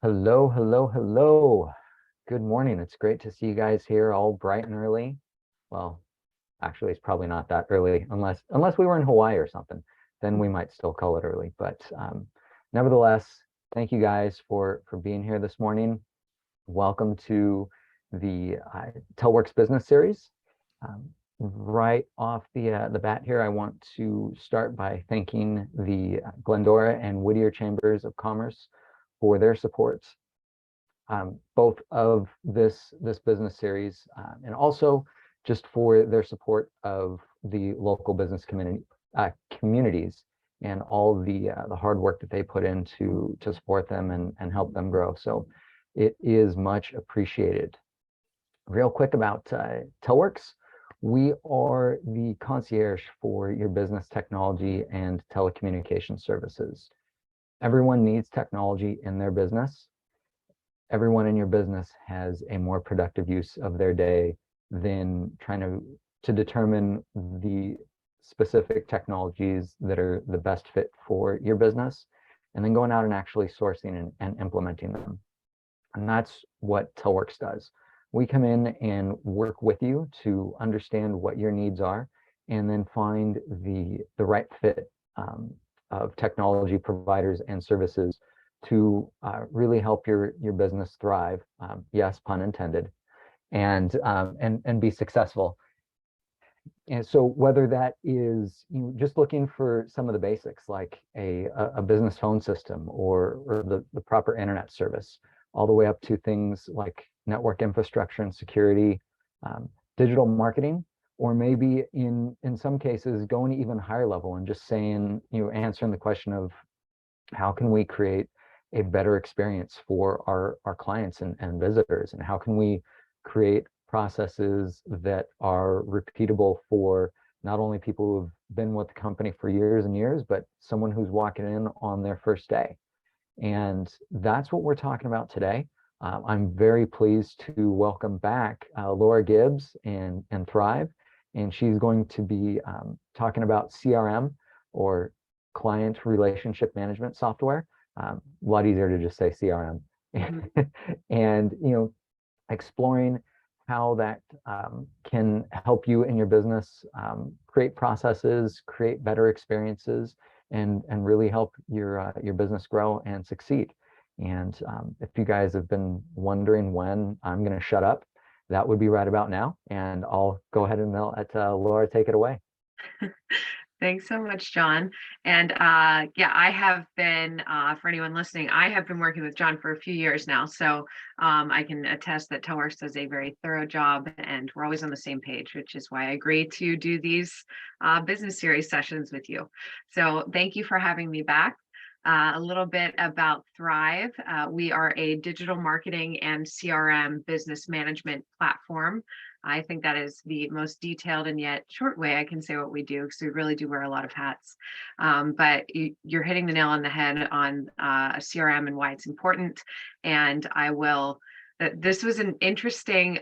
Hello, hello, hello. Good morning. It's great to see you guys here all bright and early. Well, actually, it's probably not that early unless we were in Hawaii or something. Then we might still call it early. But nevertheless, thank you guys for being here this morning. Welcome to the Telworx Business Series. Right off the bat here, I want to start by thanking the Glendora and Whittier Chambers of Commerce for their support, both of this business series, and also just for their support of the local business communities and all the hard work that they put in to support them and help them grow. So it is much appreciated. Real quick about Telworx. We are the concierge for your business technology and telecommunication services. Everyone needs technology in their business. Everyone in your business has a more productive use of their day than trying to determine the specific technologies that are the best fit for your business, and then going out and actually sourcing and implementing them. And that's what Telworx does. We come in and work with you to understand what your needs are, and then find the right fit of technology providers and services to really help your business thrive. Yes, pun intended, and be successful. And so whether that is just looking for some of the basics like a business phone system or the proper internet service, all the way up to things like network infrastructure and security, digital marketing, or maybe in some cases going even higher level and just saying, answering the question of how can we create a better experience for our clients and visitors, and how can we create processes that are repeatable for not only people who've been with the company for years and years, but someone who's walking in on their first day. And that's what we're talking about today. I'm very pleased to welcome back Laura Gibbs and Thryv, and she's going to be talking about CRM, or client relationship management software. A lot easier to just say CRM. And exploring how that can help you in your business create processes, create better experiences, and really help your business grow and succeed. And if you guys have been wondering when I'm going to shut up, that would be right about now. And I'll go ahead and let Laura take it away. Thanks so much, John. And yeah, I have been, for anyone listening, I have been working with John for a few years now. So I can attest that Telworx does a very thorough job, and we're always on the same page, which is why I agree to do these business series sessions with you. So thank you for having me back. A little bit about Thryv. We are a digital marketing and CRM business management platform. I think that is the most detailed and yet short way I can say what we do, because we really do wear a lot of hats. But you're hitting the nail on the head on a CRM and why it's important. And this was an interesting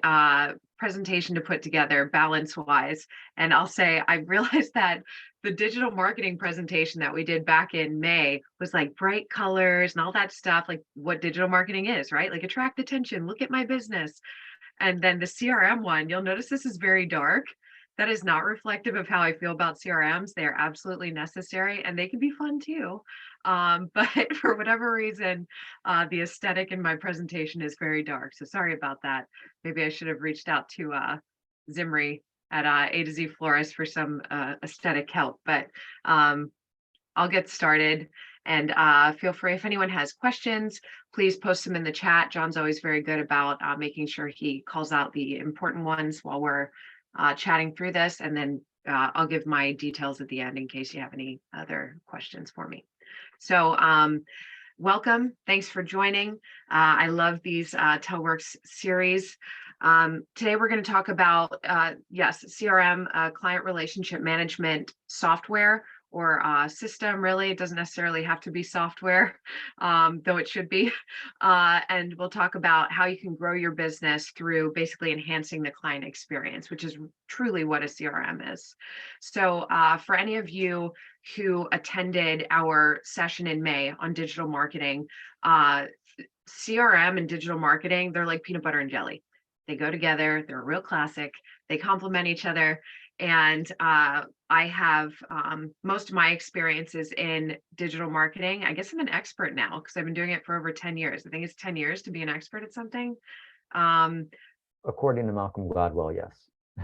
presentation to put together balance-wise. And I'll say, I realized that the digital marketing presentation that we did back in May was like bright colors and all that stuff, like what digital marketing is, right? Like attract attention, look at my business. And then the CRM one, you'll notice this is very dark. That is not reflective of how I feel about CRMs. They are absolutely necessary and they can be fun too. But for whatever reason, the aesthetic in my presentation is very dark. So sorry about that. Maybe I should have reached out to Zimri at A to Z Florist for some aesthetic help. But I'll get started. And feel free, if anyone has questions, please post them in the chat. John's always very good about making sure he calls out the important ones while we're chatting through this. And then I'll give my details at the end in case you have any other questions for me. So welcome. Thanks for joining. I love these Telworx series. Today we're going to talk about, yes, CRM, client relationship management software, or system. Really, it doesn't necessarily have to be software, though it should be. And we'll talk about how you can grow your business through basically enhancing the client experience, which is truly what a CRM is. So for any of you who attended our session in May on digital marketing, CRM and digital marketing, they're like peanut butter and jelly. They go together. They're a real classic. They complement each other. And I have most of my experiences in digital marketing. I guess I'm an expert now because I've been doing it for over 10 years. I think it's 10 years to be an expert at something. Um, According to Malcolm Gladwell, yes.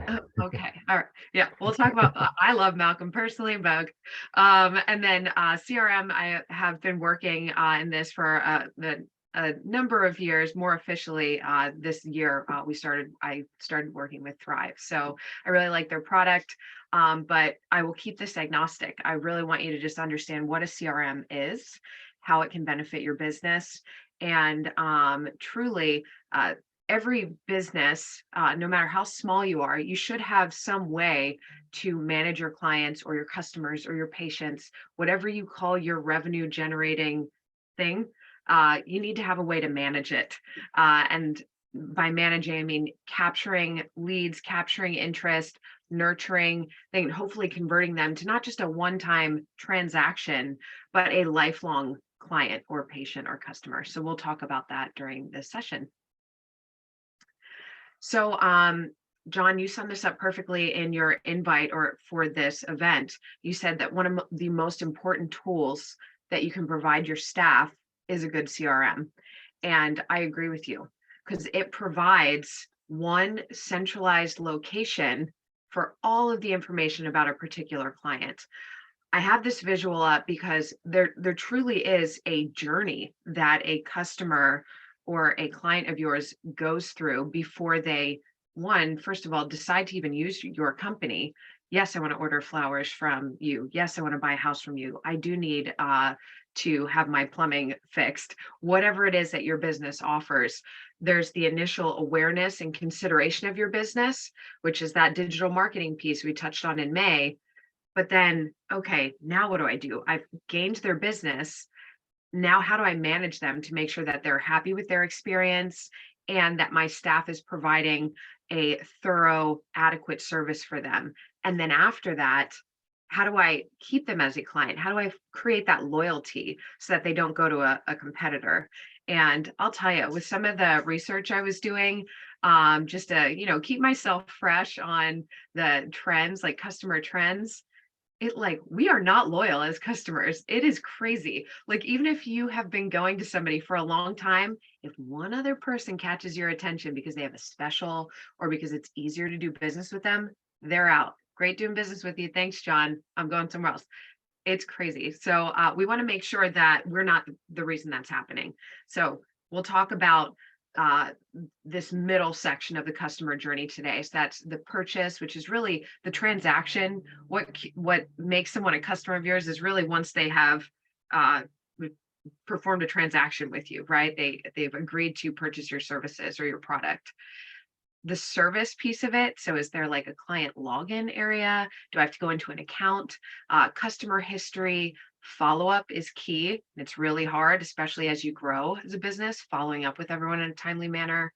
Oh, okay. All right. Yeah, we'll talk about. I love Malcolm personally, but and then CRM. I have been working in this for a number of years. More officially, this year I started working with Thryv. So I really like their product, but I will keep this agnostic. I really want you to just understand what a CRM is, how it can benefit your business, and truly. Every business, no matter how small you are, you should have some way to manage your clients or your customers or your patients, whatever you call your revenue generating thing. You need to have a way to manage it. And by managing, I mean capturing leads, capturing interest, nurturing, then hopefully converting them to not just a one-time transaction, but a lifelong client or patient or customer. So we'll talk about that during this session. So, John, you summed this up perfectly in your invite or for this event. You said that one of the most important tools that you can provide your staff is a good CRM. And I agree with you because it provides one centralized location for all of the information about a particular client. I have this visual up because there truly is a journey that a customer or a client of yours goes through before they, first of all, decide to even use your company. Yes, I want to order flowers from you. Yes, I want to buy a house from you. I do need to have my plumbing fixed. Whatever it is that your business offers, there's the initial awareness and consideration of your business, which is that digital marketing piece we touched on in May. But then, okay, now what do? I've gained their business. Now, how do I manage them to make sure that they're happy with their experience and that my staff is providing a thorough, adequate service for them? And then after that, how do I keep them as a client? How do I create that loyalty so that they don't go to a competitor? And I'll tell you, with some of the research I was doing, just to keep myself fresh on the trends, like customer trends, we are not loyal as customers. It is crazy. Like, even if you have been going to somebody for a long time, if one other person catches your attention because they have a special or because it's easier to do business with them, they're out. Great doing business with you. Thanks, John. I'm going somewhere else. It's crazy. So we want to make sure that we're not the reason that's happening. So we'll talk about this middle section of the customer journey today. So that's the purchase, which is really the transaction. What makes someone a customer of yours is really once they have performed a transaction with you, right? They've agreed to purchase your services or your product. The service piece of it. So is there like a client login area? Do I have to go into an account? Customer history, follow-up is key. It's really hard, especially as you grow as a business, following up with everyone in a timely manner,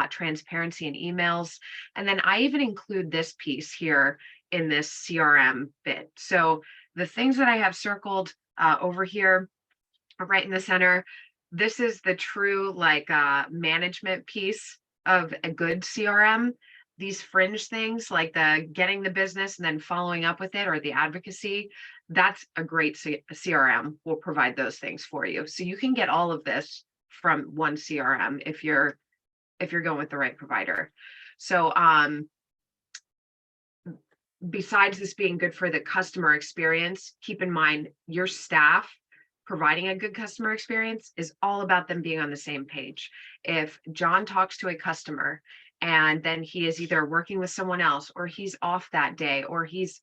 transparency in emails. And then I even include this piece here in this CRM bit. So the things that I have circled over here, right in the center, this is the true management piece of a good CRM. These fringe things like the getting the business and then following up with it or the advocacy, that's a great CRM will provide those things for you. So you can get all of this from one CRM if you're going with the right provider. So besides this being good for the customer experience, keep in mind your staff providing a good customer experience is all about them being on the same page. If John talks to a customer and then he is either working with someone else or he's off that day or he's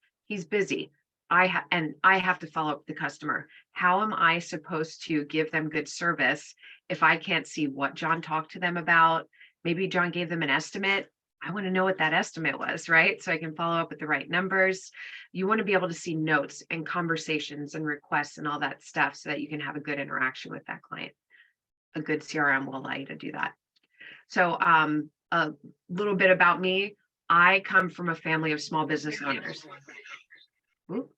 busy, I have to follow up with the customer. How am I supposed to give them good service if I can't see what John talked to them about? Maybe John gave them an estimate. I want to know what that estimate was, right? So I can follow up with the right numbers. You want to be able to see notes and conversations and requests and all that stuff so that you can have a good interaction with that client. A good CRM will allow you to do that. So a little bit about me. I come from a family of small business owners. Ooh.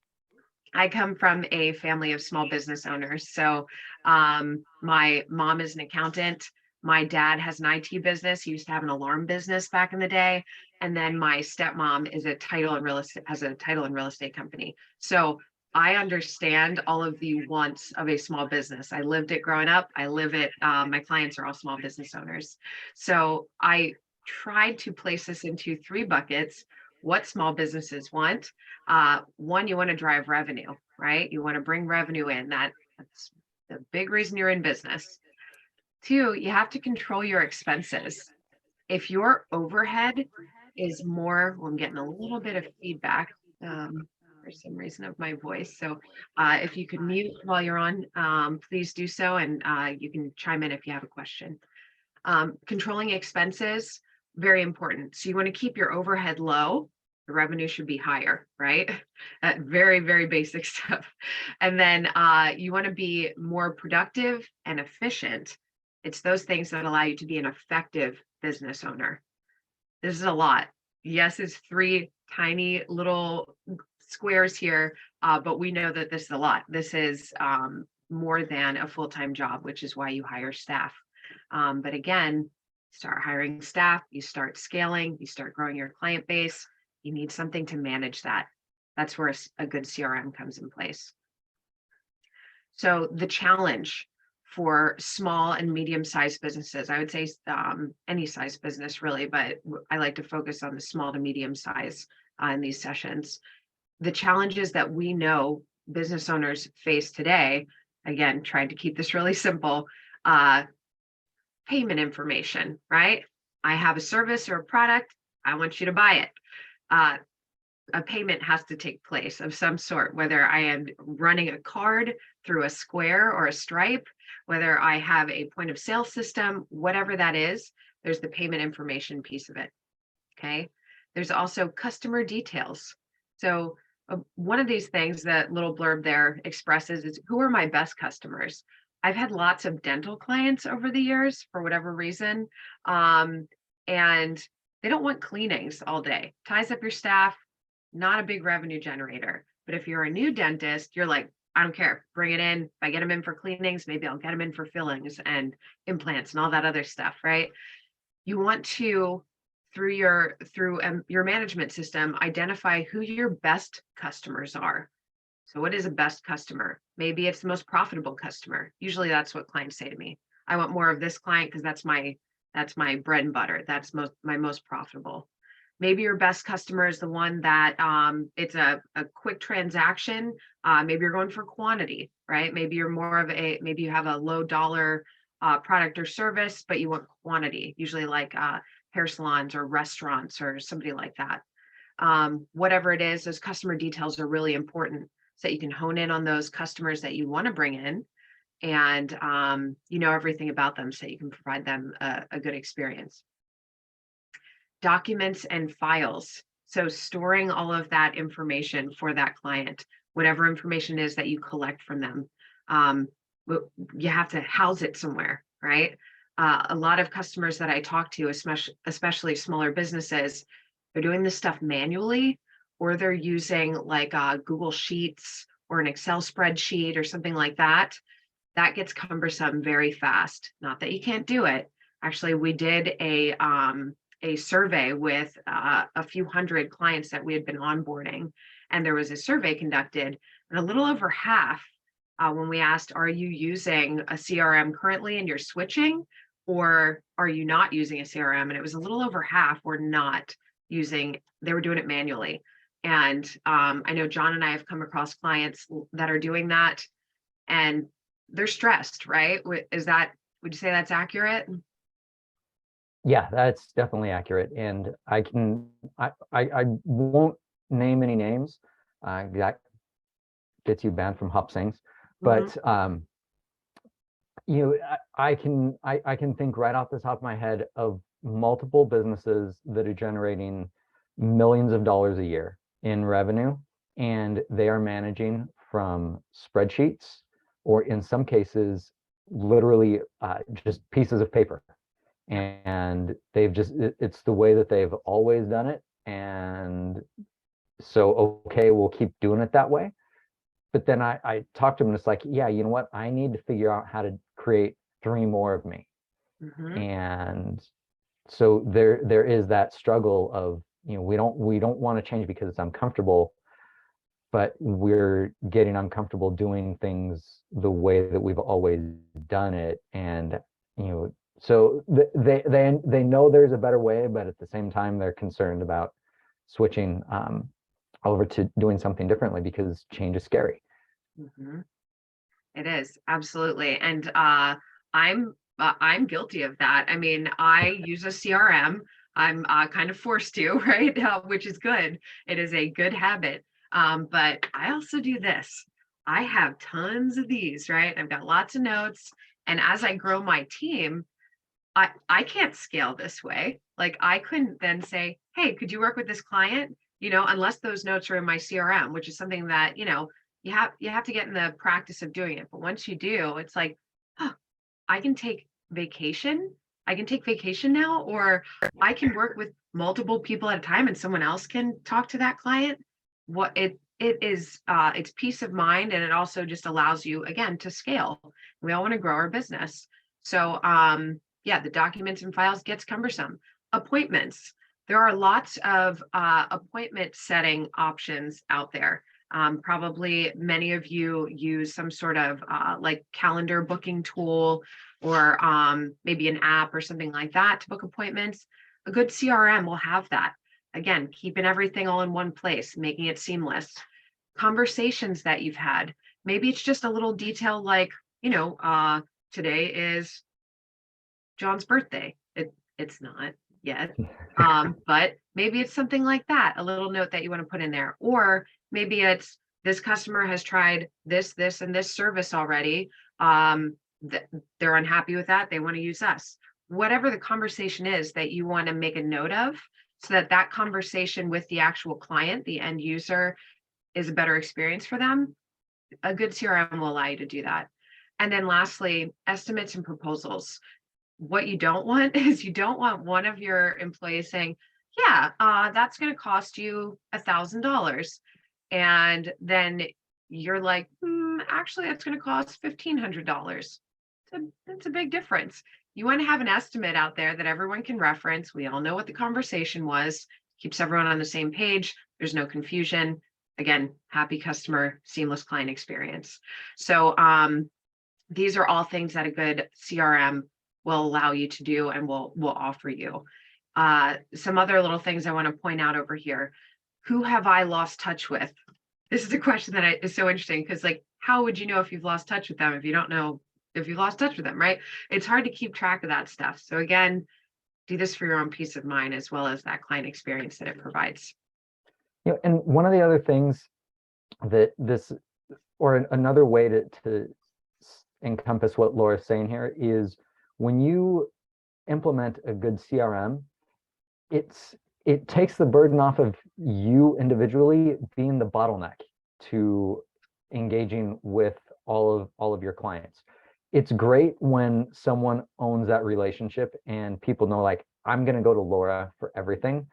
I come from a family of small business owners. So my mom is an accountant. My dad has an IT business. He used to have an alarm business back in the day. And then my stepmom is a title and real estate has a title and real estate company. So I understand all of the wants of a small business. I lived it growing up. I live it. My clients are all small business owners. So I tried to place this into three buckets: what small businesses want. One, you want to drive revenue, right? You want to bring revenue in. That's the big reason you're in business. Two, you have to control your expenses. If your overhead is more, well, I'm getting a little bit of feedback for some reason of my voice. So if you could mute while you're on, please do so. And you can chime in if you have a question. Controlling expenses, very important. So you want to keep your overhead low. The revenue should be higher, right? Very, very basic stuff. And then you want to be more productive and efficient. It's those things that allow you to be an effective business owner. This is a lot. Yes, it's three tiny little squares here, but we know that this is a lot. This is more than a full-time job, which is why you hire staff. But again, start hiring staff, you start scaling, you start growing your client base. You need something to manage that. That's where a good CRM comes in place. So the challenge for small and medium-sized businesses, I would say any size business really, but I like to focus on the small to medium size in these sessions. The challenges that we know business owners face today, again, trying to keep this really simple, payment information, right? I have a service or a product, I want you to buy it. A payment has to take place of some sort, whether I am running a card through a Square or a Stripe, whether I have a point of sale system, whatever that is, there's the payment information piece of it. Okay. There's also customer details. So one of these things that little blurb there expresses is, who are my best customers? I've had lots of dental clients over the years for whatever reason. And they don't want cleanings all day. Ties up your staff, not a big revenue generator. But if you're a new dentist, you're like, I don't care, bring it in. If I get them in for cleanings, maybe I'll get them in for fillings and implants and all that other stuff, right? You want to, through your management system, identify who your best customers are. So what is a best customer? Maybe it's the most profitable customer. Usually that's what clients say to me. I want more of this client because that's my bread and butter. That's my most profitable. Maybe your best customer is the one that it's a quick transaction. Maybe you're going for quantity, right? Maybe you're maybe you have a low dollar product or service, but you want quantity, usually like hair salons or restaurants or somebody like that. Whatever it is, those customer details are really important so that you can hone in on those customers that you want to bring in, and you know everything about them so you can provide them a good experience. Documents and files. So storing all of that information for that client, whatever information is that you collect from them, you have to house it somewhere, right? A lot of customers that I talk to, especially smaller businesses, they're doing this stuff manually, or they're using like Google Sheets or an Excel spreadsheet or something like that. That gets cumbersome very fast. Not that you can't do it. Actually, we did a survey with a few hundred clients that we had been onboarding, and there was a survey conducted, and a little over half, when we asked, are you using a CRM currently and you're switching, or are you not using a CRM? And it was a little over half were not using, they were doing it manually. And I know John and I have come across clients that are doing that, and they're stressed, right? Would you say that's accurate? Yeah, that's definitely accurate. And I won't name any names. That gets you banned from Hop Sings. But I can think right off the top of my head of multiple businesses that are generating millions of dollars a year in revenue, and they are managing from spreadsheets, or in some cases, literally just pieces of paper. And it's the way that they've always done it. And so, okay, we'll keep doing it that way. but then I talked to him and it's like, yeah, you know what? I need to figure out how to create 3 more of me. And so there is that struggle of, we don't want to change because it's uncomfortable, but we're getting uncomfortable doing things the way that we've always done it. And, so they know there's a better way, but at the same time, they're concerned about switching over to doing something differently because change is scary. It is, absolutely. And I'm guilty of that. I mean, I use a CRM. I'm kind of forced to, right? Which is good. It is a good habit. But I also do this. I have tons of these, right? I've got lots of notes. And as I grow my team, I can't scale this way. Like I couldn't then say, hey, could you work with this client? Unless those notes are in my CRM, which is something that, you have to get in the practice of doing it. But once you do, it's like, oh, I can take vacation. I can take vacation now, or I can work with multiple people at a time and someone else can talk to that client. It is it's peace of mind, and it also just allows you again to scale. We all want to grow our business. So yeah, the documents and files gets cumbersome. Appointments. There are lots of appointment setting options out there. Probably many of you use some sort of like calendar booking tool, or maybe an app or something like that to book appointments. A good CRM will have that. Again, keeping everything all in one place, making it seamless. Conversations that you've had. Maybe it's just a little detail like, today is John's birthday. It's not yet. But maybe it's something like that, a little note that you want to put in there. Or maybe it's this customer has tried this, and this service already. They're unhappy with that. They want to use us. Whatever the conversation is that you want to make a note of, so that conversation with the actual client, the end user, is a better experience for them. A good CRM will allow you to do that. And then lastly, estimates and proposals. What you don't want is you don't want one of your employees saying, yeah, that's going to cost you $1,000. And then you're like, actually, that's going to cost $1,500. That's a big difference. You want to have an estimate out there that everyone can reference. We all know what the conversation was, keeps everyone on the same page. There's no confusion. Again, happy customer, seamless client experience. So these are all things that a good CRM will allow you to do and will offer you. Some other little things I want to point out over here. Who have I lost touch with? This is a question that is so interesting because, like, how would you know if you've lost touch with them if you don't know if you've lost touch with them, right? It's hard to keep track of that stuff. So again, do this for your own peace of mind as well as that client experience that it provides. And one of the other things that or another way to encompass what Laura's saying here is, when you implement a good CRM, it takes the burden off of you individually being the bottleneck to engaging with all of your clients. It's great when someone owns that relationship and people know, like, I'm going to go to Laura for everything.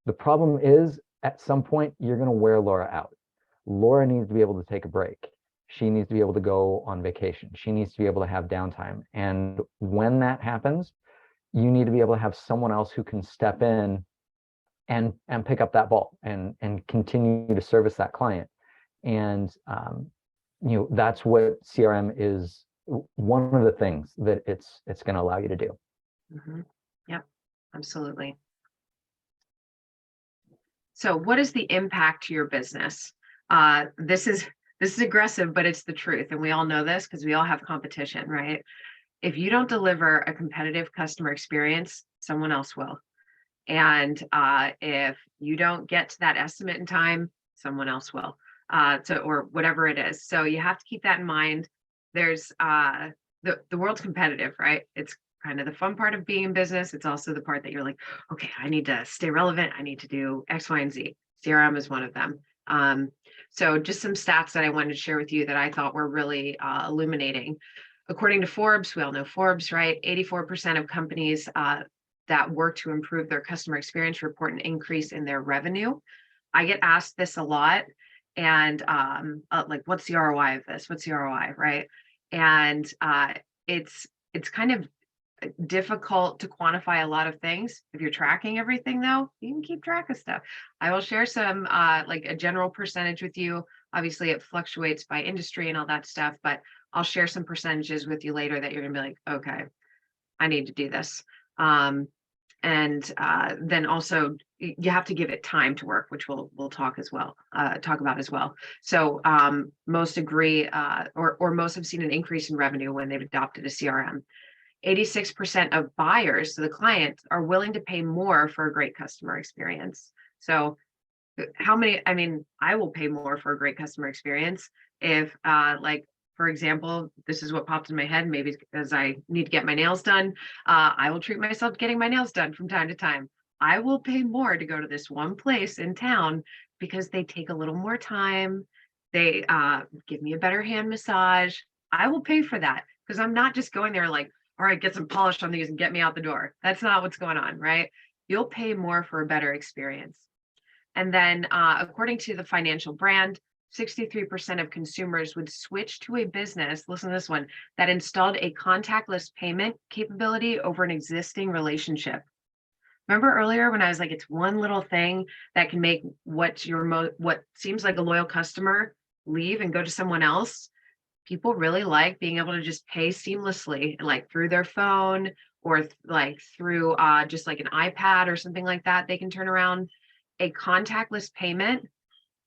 The problem is, at some point, you're going to wear Laura out. Laura needs to be able to take a break. She needs to be able to go on vacation. She needs to be able to have downtime. And when that happens, you need to be able to have someone else who can step in and pick up that ball and continue to service that client. And that's what CRM is, one of the things that it's going to allow you to do. Yep, absolutely. So what is the impact to your business? This is aggressive, but it's the truth. And we all know this because we all have competition, right? If you don't deliver a competitive customer experience, someone else will. And if you don't get to that estimate in time, someone else will. Or whatever it is. So you have to keep that in mind. There's the world's competitive, right? It's kind of the fun part of being in business. It's also the part that you're like, okay, I need to stay relevant. I need to do X, Y, and Z. CRM is one of them. So just some stats that I wanted to share with you that I thought were really illuminating. According to Forbes, we all know Forbes, right? 84% of companies that work to improve their customer experience report an increase in their revenue. I get asked this a lot. and like, what's the ROI of this? What's the ROI, right? And it's kind of difficult to quantify a lot of things. If you're tracking everything, though, you can keep track of stuff. I will share some like a general percentage with you. Obviously, it fluctuates by industry and all that stuff, but I'll share some percentages with you later that you're gonna be like, okay, I need to do this. And then also you have to give it time to work, which we'll talk as well, talk about as well. So most agree, or most have seen an increase in revenue when they've adopted a CRM. 86% of buyers, so the clients, are willing to pay more for a great customer experience. So how many, I mean, I will pay more for a great customer experience if like, for example, this is what popped in my head, maybe because I need to get my nails done. I will treat myself getting my nails done from time to time. I will pay more to go to this one place in town because they take a little more time. They give me a better hand massage. I will pay for that because I'm not just going there like, all right, get some polish on these and get me out the door. That's not what's going on, right? You'll pay more for a better experience. And then, according to the financial brand, 63% of consumers would switch to a business, listen to this one, that installed a contactless payment capability over an existing relationship. Remember earlier when I was like, it's one little thing that can make what what seems like a loyal customer leave and go to someone else? People really like being able to just pay seamlessly, like through their phone or like through just like an iPad or something like that. They can turn around. A contactless payment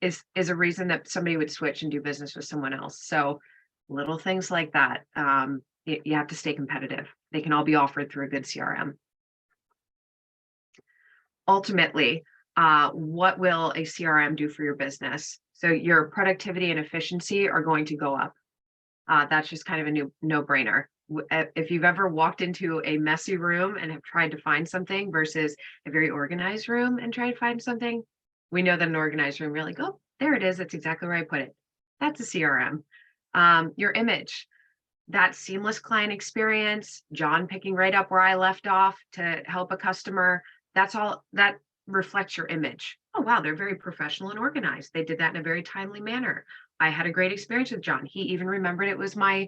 is a reason that somebody would switch and do business with someone else. So little things like that, you have to stay competitive. They can all be offered through a good CRM. Ultimately, what will a CRM do for your business? So your productivity and efficiency are going to go up. That's just kind of a no-brainer. If you've ever walked into a messy room and have tried to find something versus a very organized room and tried to find something, we know that an organized room, you're like, oh, there it is. That's exactly where I put it. That's a CRM. Your image, that seamless client experience, John picking right up where I left off to help a customer, that's all that reflects your image. Oh, wow, they're very professional and organized. They did that in a very timely manner. I had a great experience with John. He even remembered it was my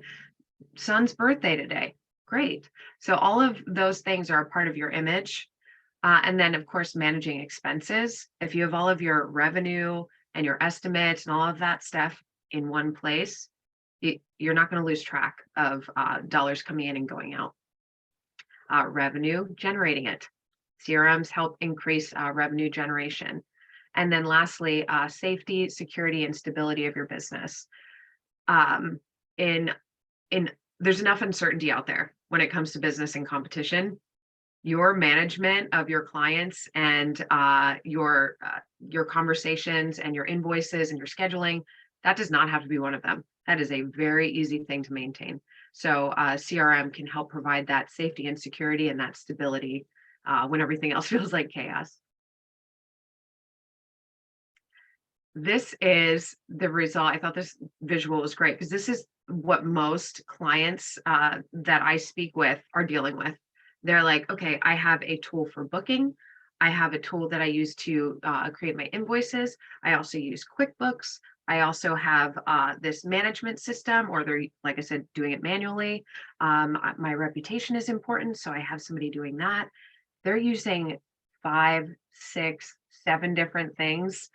son's birthday today. Great. So all of those things are a part of your image. And then, of course, managing expenses. If you have all of your revenue and your estimates and all of that stuff in one place, you're not going to lose track of dollars coming in and going out. Revenue, generating it. CRMs help increase revenue generation. And then lastly, safety, security, and stability of your business. In there's enough uncertainty out there when it comes to business and competition. Your management of your clients and your conversations and your invoices and your scheduling, that does not have to be one of them. That is a very easy thing to maintain. So CRM can help provide that safety and security and that stability when everything else feels like chaos. This is the result. I thought this visual was great because this is what most clients that I speak with are dealing with. They're like, okay, I have a tool for booking. I have a tool that I use to create my invoices. I also use QuickBooks. I also have this management system, or they're, like I said, doing it manually. My reputation is important, so I have somebody doing that. They're using 5, 6, 7 different things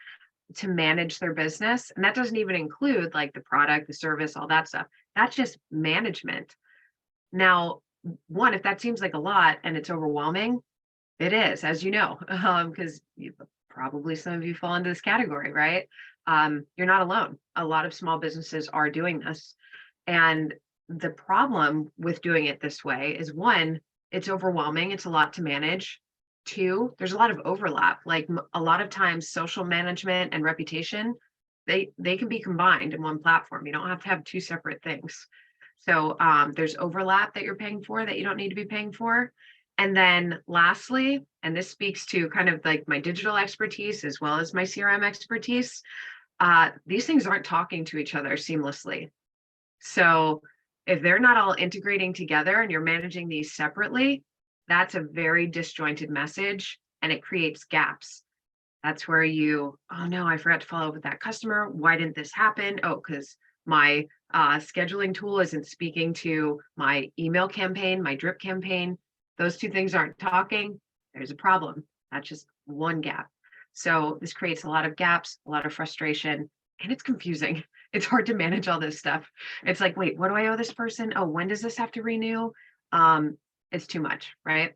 to manage their business. And that doesn't even include like the product, the service, all that stuff. That's just management. Now, one, if that seems like a lot and it's overwhelming, it is, as you know, because probably some of you fall into this category, right? You're not alone. A lot of small businesses are doing this. And the problem with doing it this way is, one, it's overwhelming. It's a lot to manage. Two, there's a lot of overlap. Like a lot of times social management and reputation, they can be combined in one platform. You don't have to have 2 separate things. So there's overlap that you're paying for that you don't need to be paying for. And then lastly, and this speaks to kind of like my digital expertise as well as my CRM expertise, these things aren't talking to each other seamlessly. So if they're not all integrating together and you're managing these separately, that's a very disjointed message and it creates gaps. That's where oh no, I forgot to follow up with that customer. Why didn't this happen? Oh, because my scheduling tool isn't speaking to my email campaign, my drip campaign. Those two things aren't talking. There's a problem. That's just one gap. So this creates a lot of gaps, a lot of frustration, and it's confusing. It's hard to manage all this stuff. It's like, wait, what do I owe this person? Oh, when does this have to renew? It's too much, right?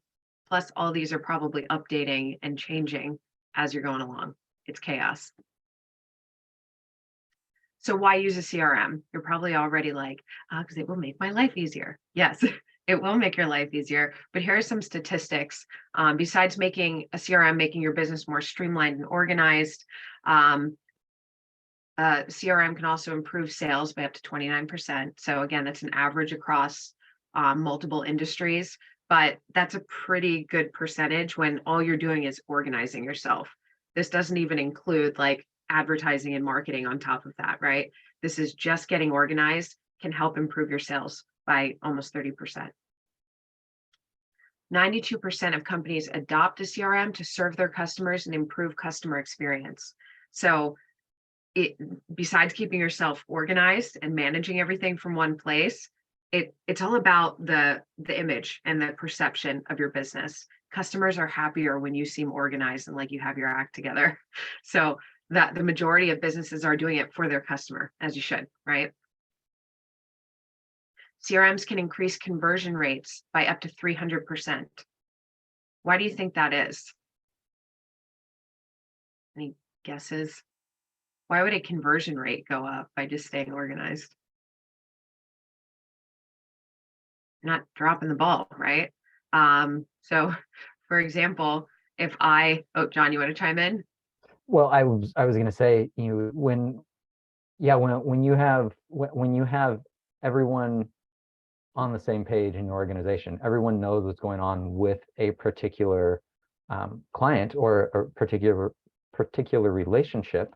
Plus, all these are probably updating and changing as you're going along. It's chaos. So why use a CRM? You're probably already like, because it will make my life easier. Yes, it will make your life easier. But here are some statistics. Besides making a CRM, making your business more streamlined and organized, CRM can also improve sales by up to 29%. So again, that's an average across multiple industries, but that's a pretty good percentage when all you're doing is organizing yourself. This doesn't even include like advertising and marketing on top of that, right? This is just getting organized can help improve your sales by almost 30%. 92% of companies adopt a CRM to serve their customers and improve customer experience. So besides keeping yourself organized and managing everything from one place, it's all about the image and the perception of your business. Customers are happier when you seem organized and like you have your act together. So that the majority of businesses are doing it for their customer, as you should, right? CRMs can increase conversion rates by up to 300%. Why do you think that is? Any guesses? Why would a conversion rate go up by just staying organized? Not dropping the ball, right? So for example, if oh, John, you want to chime in? Well, I was going to say, when you have everyone on the same page in your organization, everyone knows what's going on with a particular client or a particular relationship.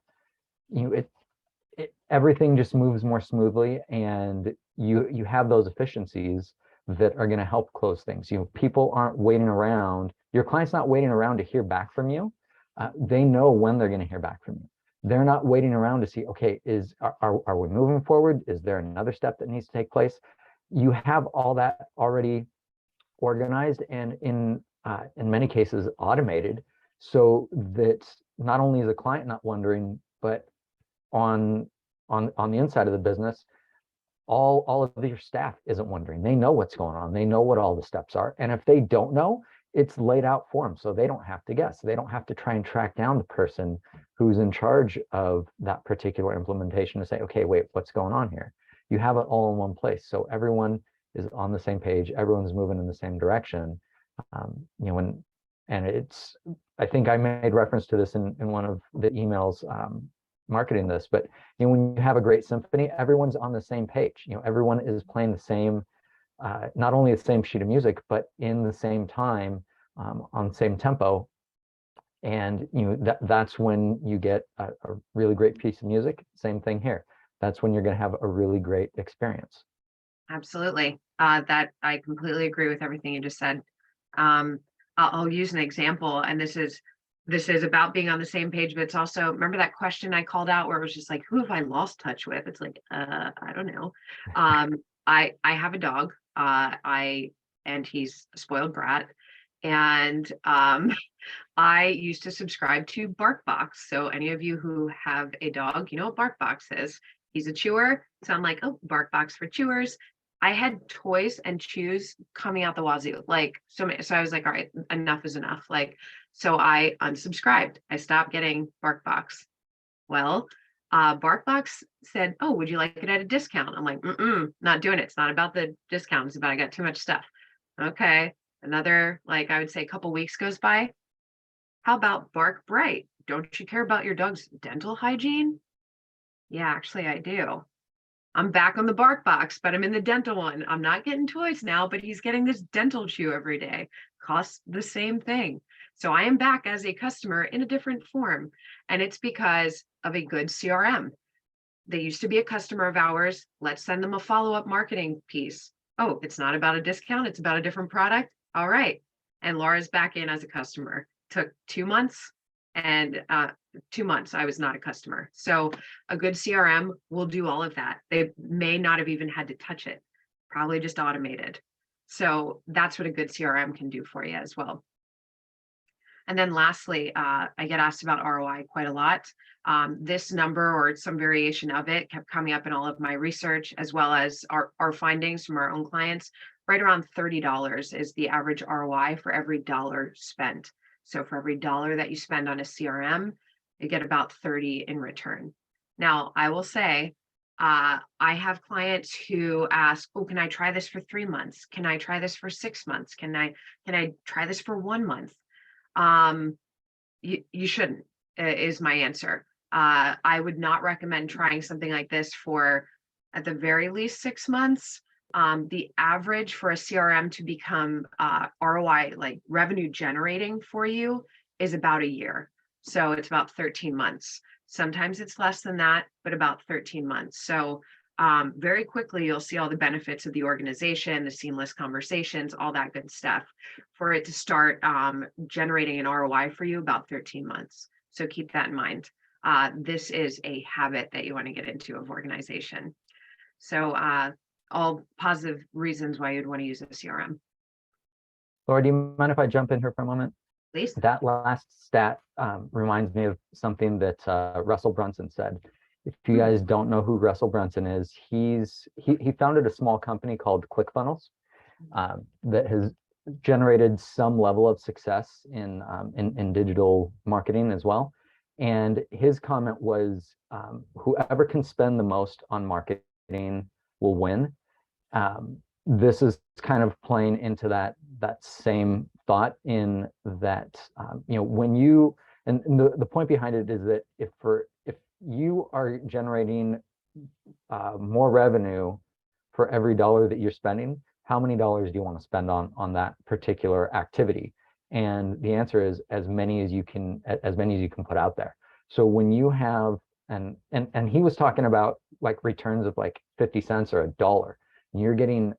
Everything just moves more smoothly, and you have those efficiencies that are going to help close things. People aren't waiting around. Your client's not waiting around to hear back from you. They know when they're going to hear back from you. They're not waiting around to see, okay, are we moving forward? Is there another step that needs to take place? You have all that already organized and in many cases automated, so that not only is the client not wondering, but on the inside of the business, all of your staff isn't wondering. They know what's going on. They know what all the steps are. And if they don't know, it's laid out for them. So they don't have to guess. They don't have to try and track down the person who's in charge of that particular implementation to say, okay, wait, what's going on here? You have it all in one place. So everyone is on the same page. Everyone's moving in the same direction. I think I made reference to this in one of the emails marketing this, but when you have a great symphony, everyone's on the same page. Everyone is playing the same, not only the same sheet of music, but in the same time, on the same tempo. And that's when you get a really great piece of music. Same thing here. That's when you're going to have a really great experience. Absolutely. That I completely agree with everything you just said. I'll use an example, and this is about being on the same page, but it's also, remember that question I called out where it was just like, who have I lost touch with? It's like, I don't know. I have a dog, and he's a spoiled brat. And I used to subscribe to BarkBox. So any of you who have a dog, you know what BarkBox is. He's a chewer. So I'm like, oh, BarkBox for chewers. I had toys and chews coming out the wazoo, like so I was like, all right, enough is enough. Like, so I unsubscribed. I stopped getting BarkBox. Well, BarkBox said, oh, would you like it at a discount? I'm like, not doing it. It's not about the discount. It's about I got too much stuff. Okay. Another, like I would say a couple weeks goes by. How about Bark Bright? Don't you care about your dog's dental hygiene? Yeah, actually I do. I'm back on the BarkBox, but I'm in the dental one. I'm not getting toys now, but he's getting this dental chew every day. Costs the same thing. So I am back as a customer in a different form. And it's because of a good CRM. They used to be a customer of ours. Let's send them a follow-up marketing piece. Oh, it's not about a discount. It's about a different product. All right. And Laura's back in as a customer. Took 2 months. and 2 months I was not a customer. So a good CRM will do all of that. They may not have even had to touch it, probably just automated. So that's what a good CRM can do for you as well. And then lastly, I get asked about ROI quite a lot. This number or some variation of it kept coming up in all of my research, as well as our findings from our own clients. Right around $30 is the average ROI for every dollar spent. So for every dollar that you spend on a CRM, you get about 30 in return. Now, I will say, I have clients who ask, "Oh, can I try this for 3 months? Can I try this for 6 months? Can I try this for 1 month?" You shouldn't, is my answer. I would not recommend trying something like this for at the very least 6 months. The average for a CRM to become ROI, like revenue generating for you, is about a year. So it's about 13 months. Sometimes it's less than that, but about 13 months. So very quickly, you'll see all the benefits of the organization, the seamless conversations, all that good stuff, for it to start generating an ROI for you about 13 months. So keep that in mind. This is a habit that you want to get into of organization. So all positive reasons why you'd want to use a CRM. Laura, do you mind if I jump in here for a moment? Please. That last stat reminds me of something that Russell Brunson said. If you guys don't know who Russell Brunson is, he founded a small company called ClickFunnels that has generated some level of success in digital marketing as well. And his comment was, whoever can spend the most on marketing will win. This is kind of playing into that same thought, in that when you, and the point behind it is that if you are generating more revenue for every dollar that you're spending, how many dollars do you want to spend on that particular activity? And the answer is as many as you can put out there. So when you have, and he was talking about like returns of like 50 cents or $1, and you're getting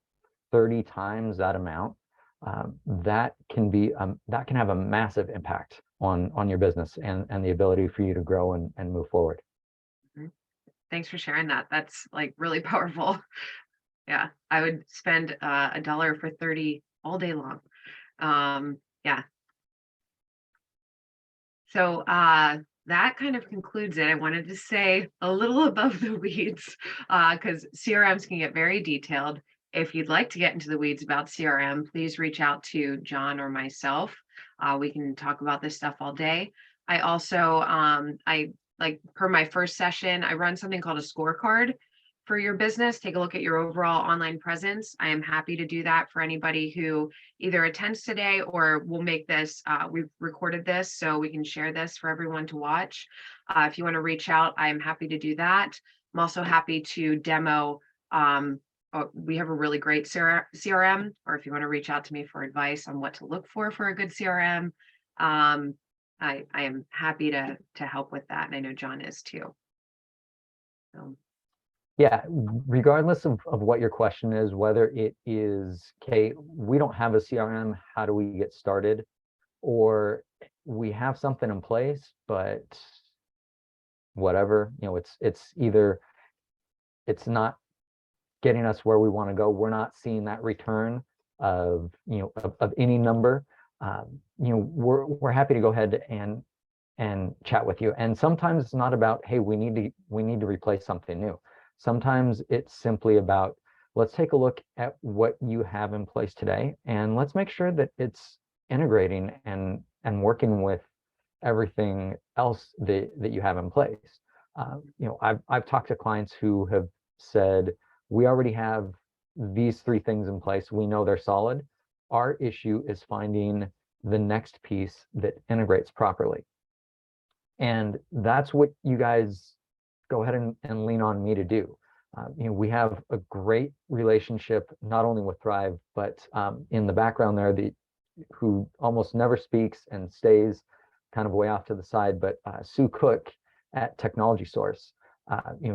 30 times that amount, that can have a massive impact on your business and the ability for you to grow and move forward. Thanks for sharing that. That's like really powerful. Yeah, I would spend $1 for 30 all day long. Yeah. So that kind of concludes it. I wanted to say a little above the weeds, because CRMs can get very detailed. If you'd like to get into the weeds about CRM, please reach out to John or myself. We can talk about this stuff all day. I also, like per my first session, I run something called a scorecard for your business. Take a look at your overall online presence. I am happy to do that for anybody who either attends today or will make this. We've recorded this so we can share this for everyone to watch. If you want to reach out, I am happy to do that. I'm also happy to demo. We have a really great CRM, or if you want to reach out to me for advice on what to look for a good CRM, I am happy to help with that. And I know John is too. So. Yeah, regardless of what your question is, whether it is, okay, we don't have a CRM, how do we get started? Or we have something in place, but whatever, it's either it's not getting us where we want to go. We're not seeing that return of any number. We're happy to go ahead and chat with you. And sometimes it's not about, hey, we need to replace something new. Sometimes it's simply about, let's take a look at what you have in place today, and let's make sure that it's integrating and working with everything else that you have in place. I've talked to clients who have said, we already have these 3 things in place. We know they're solid. Our issue is finding the next piece that integrates properly. And that's what you guys go ahead and lean on me to do. We have a great relationship, not only with Thryv, but in the background there, who almost never speaks and stays kind of way off to the side, but Sue Cook at Technology Source.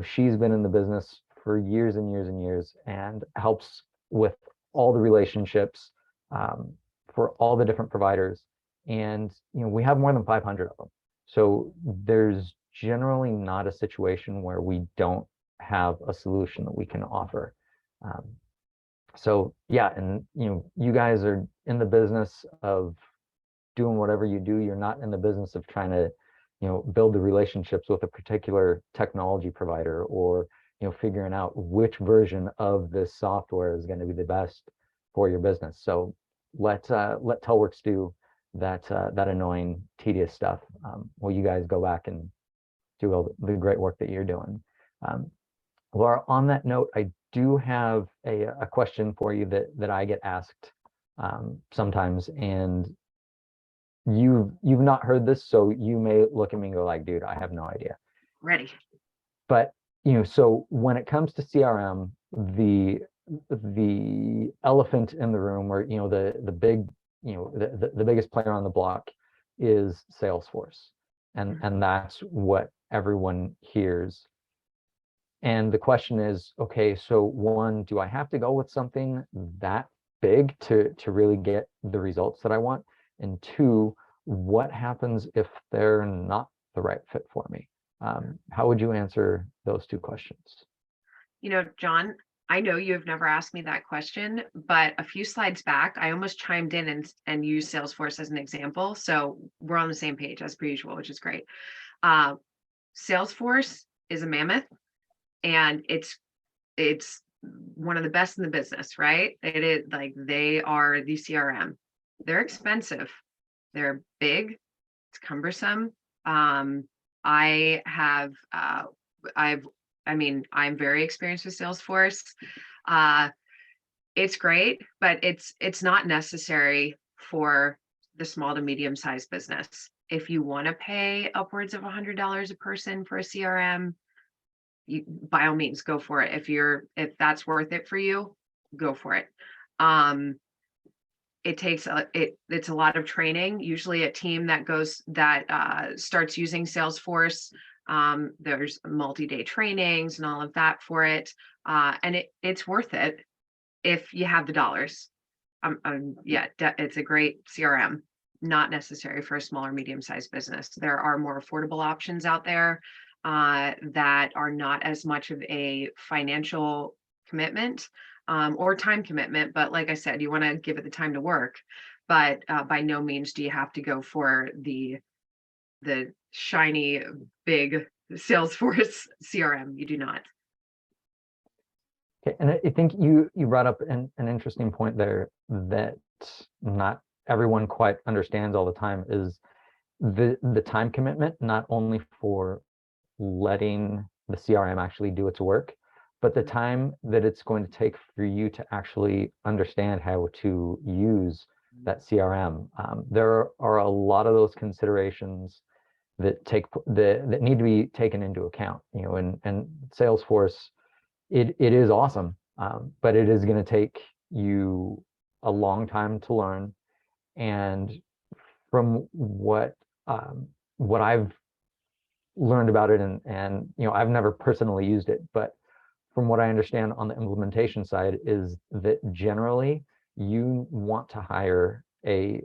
She's been in the business for years and years and years, and helps with all the relationships for all the different providers. And we have more than 500 of them. So there's generally not a situation where we don't have a solution that we can offer. So yeah, and you guys are in the business of doing whatever you do. You're not in the business of trying to, build the relationships with a particular technology provider, or, figuring out which version of this software is going to be the best for your business. So let Telworx do that annoying, tedious stuff. While you guys go back and do all the great work that you're doing. Laura, on that note, I do have a question for you that I get asked sometimes, and you've not heard this, so you may look at me and go like, dude, I have no idea. Ready. But so when it comes to CRM, the elephant in the room, or the big, the biggest player on the block is Salesforce, and that's what everyone hears. And the question is, okay, so one, do I have to go with something that big to really get the results that I want? And two, what happens if they're not the right fit for me? How would you answer those two questions? John, I know you've never asked me that question, but a few slides back, I almost chimed in and used Salesforce as an example. So we're on the same page as per usual, which is great. Salesforce is a mammoth, and it's one of the best in the business, right? It is like, they are the CRM. They're expensive. They're big. It's cumbersome. I'm very experienced with Salesforce. It's great, but it's not necessary for the small to medium sized business. If you want to pay upwards of $100 a person for a CRM, by all means, go for it. If that's worth it for you, go for it. It's a lot of training. Usually a team that starts using Salesforce, there's multi-day trainings and all of that for it. And it's worth it if you have the dollars. It's a great CRM, not necessary for a small or medium-sized business. There are more affordable options out there that are not as much of a financial commitment or time commitment. But like I said, you want to give it the time to work. But by no means do you have to go for the shiny, big Salesforce CRM. You do not. Okay, and I think you brought up an interesting point there that not everyone quite understands all the time, is the time commitment, not only for letting the CRM actually do its work, but the time that it's going to take for you to actually understand how to use that CRM. There are a lot of those considerations that need to be taken into account. And Salesforce, it is awesome, but it is going to take you a long time to learn. And from what I've learned about it, and I've never personally used it, but from what I understand on the implementation side, is that generally you want to hire a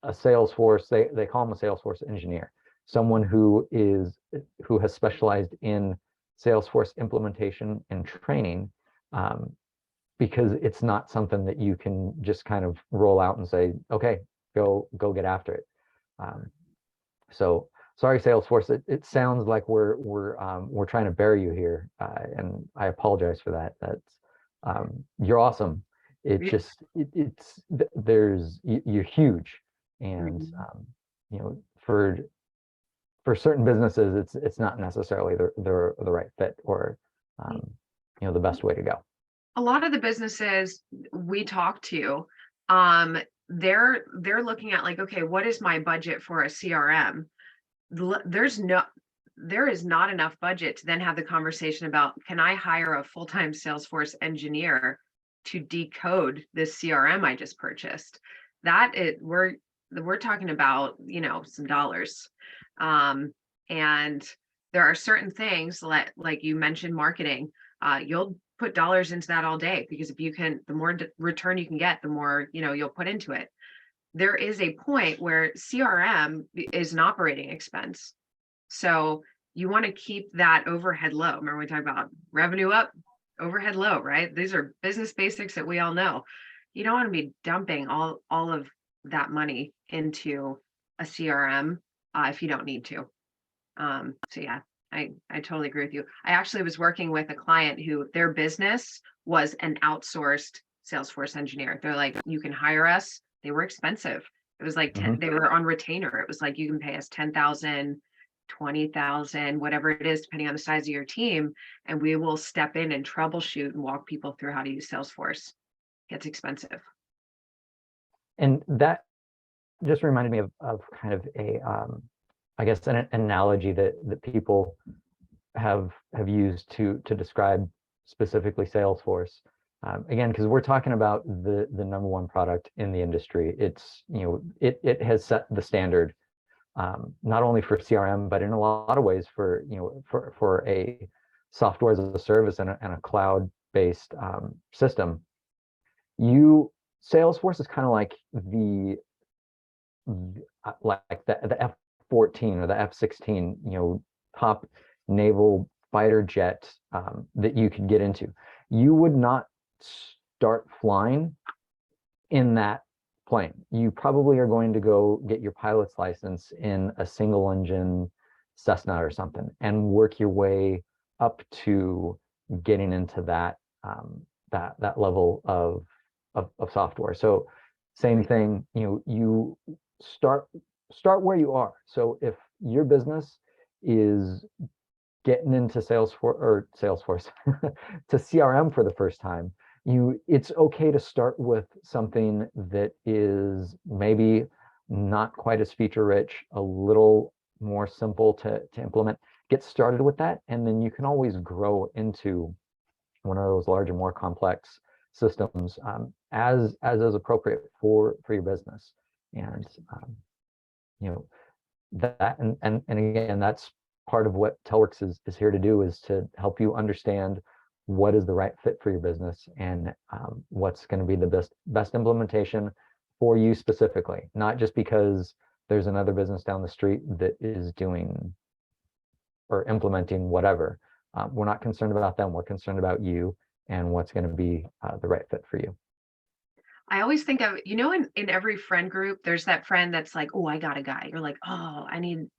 Salesforce, they call them a Salesforce engineer, someone who has specialized in Salesforce implementation and training, because it's not something that you can just kind of roll out and say, okay, go get after it. So sorry, Salesforce, it sounds like we're trying to bury you here, and I apologize for that. That's you're awesome. You're huge, and for certain businesses, it's not necessarily the right fit, or the best way to go. A lot of the businesses we talk to, they're looking at like, okay, what is my budget for a CRM? There is not enough budget to then have the conversation about, can I hire a full-time Salesforce engineer to decode this CRM I just purchased? We're talking about, some dollars. And there are certain things like you mentioned, marketing, you'll put dollars into that all day, because if you can, the more return you can get, the more, you'll put into it. there is a point where CRM is an operating expense. So you want to keep that overhead low. Remember we talked about revenue up, overhead low, right? These are business basics that we all know. You don't want to be dumping all of that money into a CRM if you don't need to. So yeah, I totally agree with you. I actually was working with a client who their business was an outsourced Salesforce engineer. They're like, you can hire us. They were expensive. It was like they were on retainer. It was like, you can pay us 10,000, 20,000, whatever it is, depending on the size of your team. And we will step in and troubleshoot and walk people through how to use Salesforce. It gets expensive. And that just reminded me of kind of a, I guess, an analogy that people have used to describe specifically Salesforce. Again, because we're talking about the number one product in the industry. It's, it has set the standard, not only for CRM, but in a lot of ways for, for a software as a service and a cloud-based system. Salesforce is kind of like the F-14 or the F-16, top naval fighter jet that you could get into. You would not start flying in that plane. You probably are going to go get your pilot's license in a single engine Cessna or something and work your way up to getting into that that level of software. So same thing, you start where you are. So if your business is getting into Salesforce to CRM for the first time, it's okay to start with something that is maybe not quite as feature rich, a little more simple to implement. Get started with that, and then you can always grow into one of those larger, more complex systems as is appropriate for your business. And that and again, that's part of what Telworx is here to do, is to help you understand what is the right fit for your business and what's going to be the best implementation for you specifically, not just because there's another business down the street that is doing or implementing whatever. We're not concerned about them. We're concerned about you and what's going to be the right fit for you. I always think of, in every friend group, there's that friend that's like, oh, I got a guy. You're like, oh,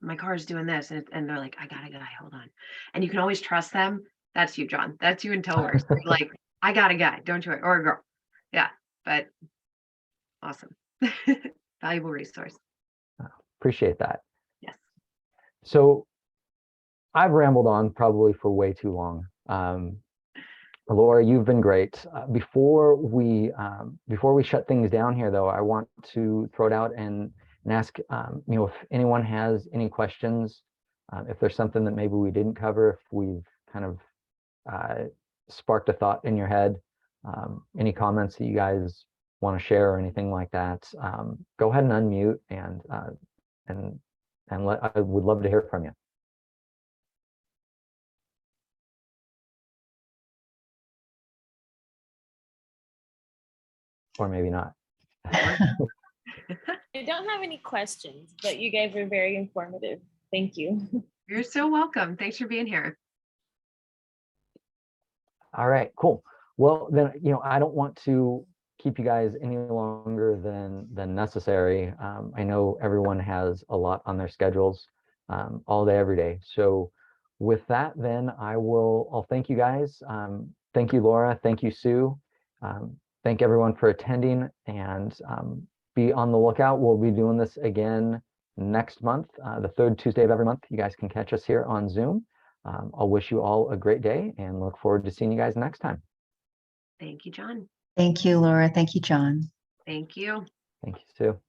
my car's doing this. And they're like, I got a guy, hold on. And you can always trust them. That's you, John. That's you in Telworx. Like, I got a guy, don't you? Or a girl. Yeah, but awesome. Valuable resource. Appreciate that. Yes. So I've rambled on probably for way too long. Laura, you've been great. Before we shut things down here, though, I want to throw it out and ask, if anyone has any questions, if there's something that maybe we didn't cover, if we've kind of sparked a thought in your head, any comments that you guys want to share or anything like that, go ahead and unmute and I would love to hear from you. Or maybe not. I don't have any questions, but you guys were very informative. Thank you. You're so welcome. Thanks for being here. All right, cool. Well, then, I don't want to keep you guys any longer than necessary. I know everyone has a lot on their schedules all day, every day. So with that, then I'll thank you guys. Thank you, Laura. Thank you, Sue. Thank everyone for attending, and be on the lookout. We'll be doing this again next month, the third Tuesday of every month. You guys can catch us here on Zoom. I'll wish you all a great day and look forward to seeing you guys next time. Thank you, John. Thank you, Laura. Thank you, John. Thank you. Thank you, Sue.